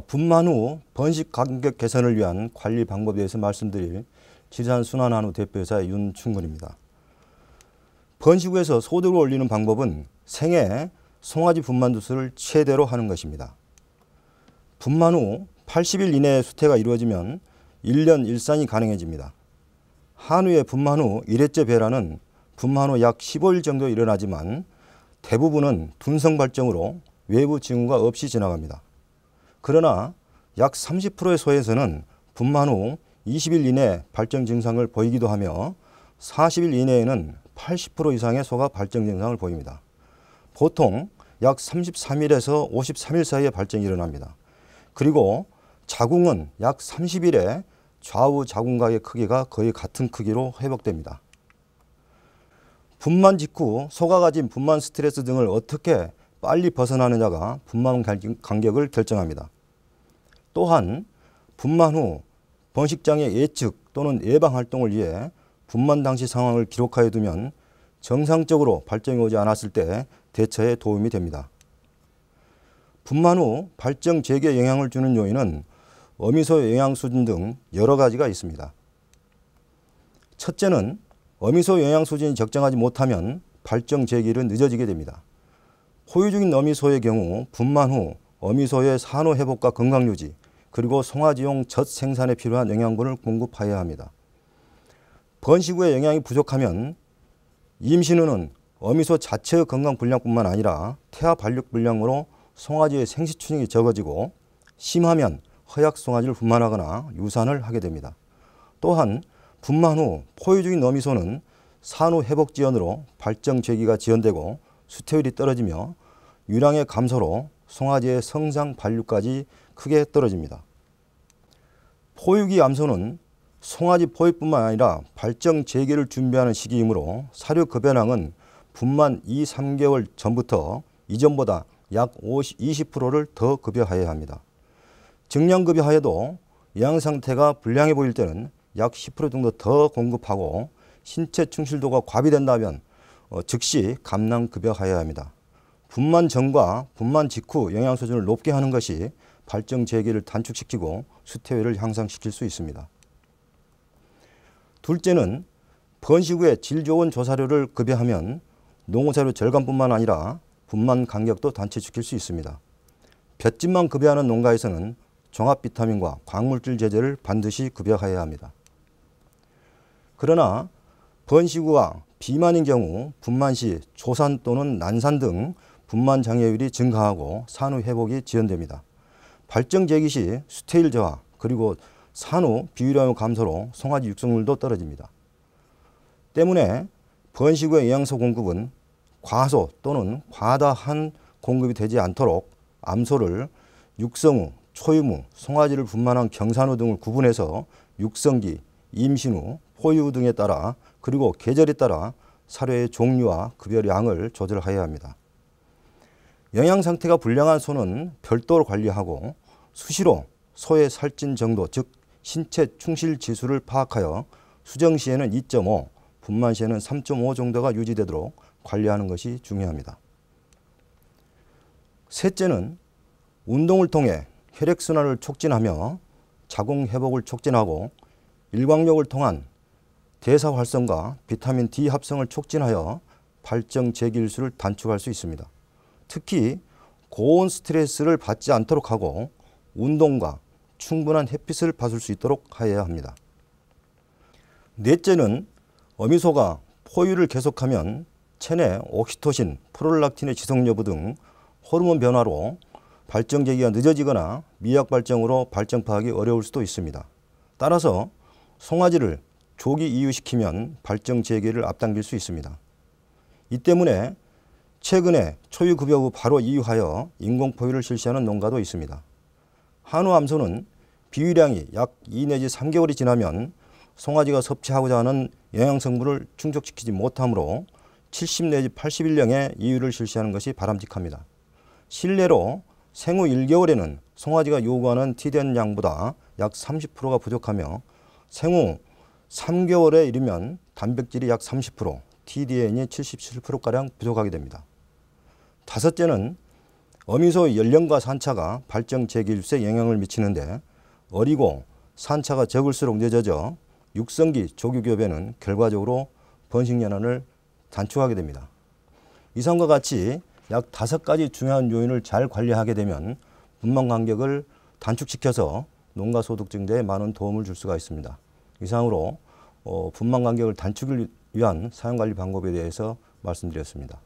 분만 후 번식 간격 개선을 위한 관리 방법에 대해서 말씀드릴 지산순환한우 대표이사 윤충근입니다. 번식 후에서 소득을 올리는 방법은 생애 송아지 분만 두수를 최대로 하는 것입니다. 분만 후 80일 이내에 수태가 이루어지면 1년 일산이 가능해집니다. 한우의 분만 후 1회째 배란은 분만 후 약 15일 정도 일어나지만 대부분은 둔성 발정으로 외부 징후가 없이 지나갑니다. 그러나 약 30%의 소에서는 분만 후 20일 이내 발정 증상을 보이기도 하며 40일 이내에는 80% 이상의 소가 발정 증상을 보입니다. 보통 약 33일에서 53일 사이에 발정이 일어납니다. 그리고 자궁은 약 30일에 좌우 자궁각의 크기가 거의 같은 크기로 회복됩니다. 분만 직후 소가 가진 분만 스트레스 등을 어떻게 빨리 벗어나느냐가 분만 간격을 결정합니다. 또한 분만 후 번식장의 예측 또는 예방 활동을 위해 분만 당시 상황을 기록하여 두면 정상적으로 발정이 오지 않았을 때 대처에 도움이 됩니다. 분만 후 발정 재개에 영향을 주는 요인은 어미소 영양 수준 등 여러 가지가 있습니다. 첫째는 어미소 영양 수준이 적정하지 못하면 발정 재개는 늦어지게 됩니다. 포유 중인 어미소의 경우 분만 후 어미소의 산후 회복과 건강 유지 그리고 송아지용 젖 생산에 필요한 영양분을 공급하여야 합니다. 번식 후에 영양이 부족하면 임신 후는 어미소 자체의 건강 불량뿐만 아니라 태아 발육 불량으로 송아지의 생시추징이 적어지고 심하면 허약 송아지를 분만하거나 유산을 하게 됩니다. 또한 분만 후 포유 중인 어미소는 산후 회복 지연으로 발정 재기가 지연되고 수태율이 떨어지며 유량의 감소로 송아지의 성장 발육까지 크게 떨어집니다. 포유기 암소는 송아지 포유뿐만 아니라 발정 재개를 준비하는 시기이므로 사료급여량은 분만 2~3개월 전부터 이전보다 약 20%를 더 급여하여야 합니다. 증량급여하여도 영양상태가 불량해 보일 때는 약 10% 정도 더 공급하고 신체 충실도가 과비된다면 즉시 감량급여하여야 합니다. 분만 전과 분만 직후 영양 수준을 높게 하는 것이 발정 재개를 단축시키고 수태율을 향상시킬 수 있습니다. 둘째는 번식 후에 질 좋은 조사료를 급여하면 농어사료 절감뿐만 아니라 분만 간격도 단축시킬 수 있습니다. 볏짚만 급여하는 농가에서는 종합 비타민과 광물질 제제를 반드시 급여하여야 합니다. 그러나 번식 후와 비만인 경우 분만 시 초산 또는 난산 등 분만 장애율이 증가하고 산후 회복이 지연됩니다. 발정 재기 시 수태일 저하 그리고 산후 비유량의 감소로 송아지 육성률도 떨어집니다. 때문에 번식 후의 영양소 공급은 과소 또는 과다한 공급이 되지 않도록 암소를 육성 후, 초임 후, 송아지를 분만한 경산 후 등을 구분해서 육성기, 임신 후, 포유 등에 따라 그리고 계절에 따라 사료의 종류와 급여량을 조절하여야 합니다. 영양 상태가 불량한 소는 별도로 관리하고 수시로 소의 살찐 정도 즉 신체 충실 지수를 파악하여 수정 시에는 2.5, 분만 시에는 3.5 정도가 유지되도록 관리하는 것이 중요합니다. 셋째는 운동을 통해 혈액순환을 촉진하며 자궁 회복을 촉진하고 일광욕을 통한 대사 활성과 비타민 D 합성을 촉진하여 발정 재기일수를 단축할 수 있습니다. 특히 고온 스트레스를 받지 않도록 하고 운동과 충분한 햇빛을 받을 수 있도록 하여야 합니다. 넷째는 어미소가 포유를 계속하면 체내 옥시토신, 프롤락틴의 지속 여부 등 호르몬 변화로 발정 재기가 늦어지거나 미약 발정으로 발정 파악이 어려울 수도 있습니다. 따라서 송아지를 조기 이유시키면 발정 재기를 앞당길 수 있습니다. 이 때문에 최근에 초유급여 후 바로 이유하여 인공포유를 실시하는 농가도 있습니다. 한우 암소는 비유량이 약 2 내지 3개월이 지나면 송아지가 섭취하고자 하는 영양성분을 충족시키지 못하므로 70 내지 80일령의 이유를 실시하는 것이 바람직합니다. 실내로 생후 1개월에는 송아지가 요구하는 TDN 양보다 약 30%가 부족하며 생후 3개월에 이르면 단백질이 약 30%, TDN이 77%가량 부족하게 됩니다. 다섯째는 어미소의 연령과 산차가 발정 재기일수에 영향을 미치는데 어리고 산차가 적을수록 늦어져 육성기 조기교배는 결과적으로 번식연한을 단축하게 됩니다. 이상과 같이 약 5가지 중요한 요인을 잘 관리하게 되면 분만 간격을 단축시켜서 농가 소득 증대에 많은 도움을 줄 수가 있습니다. 이상으로 분만 간격을 단축을 위한 사용관리 방법에 대해서 말씀드렸습니다.